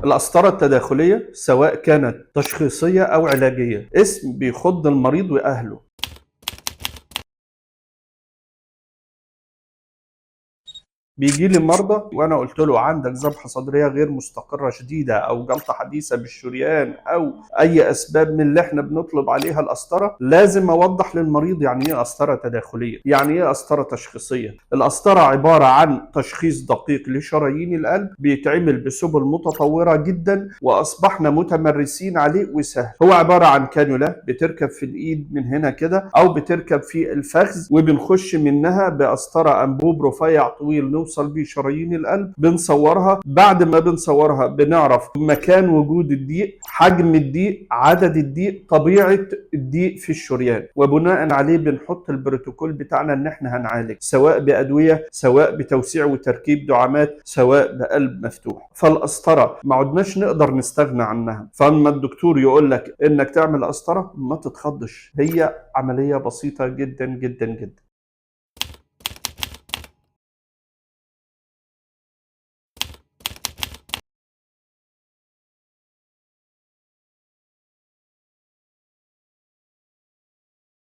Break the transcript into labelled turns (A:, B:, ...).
A: القسطرة التداخلية سواء كانت تشخيصية أو علاجية اسم بيخض المريض وأهله. بيجي لي مرضى وانا قلت له عندك ذبحه صدريه غير مستقره شديده او جلطه حديثه بالشريان او اي اسباب من اللي احنا بنطلب عليها القسطره، لازم اوضح للمريض يعني ايه قسطره تداخليه، يعني ايه قسطره تشخيصيه. القسطره عباره عن تشخيص دقيق لشرايين القلب بيتعمل بسبل متطوره جدا واصبحنا متمرسين عليه وسهل. هو عباره عن كانولا بتركب في الايد من هنا كده او بتركب في الفخذ وبنخش منها بقسطره انبوب رفيع طويل نوصل بيه شرايين القلب. بنصورها، بعد ما بنصورها بنعرف مكان وجود الضيق، حجم الضيق، عدد الضيق، طبيعة الضيق في الشريان، وبناء عليه بنحط البروتوكول بتاعنا ان احنا هنعالج سواء بأدوية سواء بتوسيع وتركيب دعامات سواء بقلب مفتوح. فالقسطرة ما عدناش نقدر نستغنى عنها. فاما الدكتور يقول لك انك تعمل قسطرة ما تتخضش، هي عملية بسيطة جدا جدا جدا.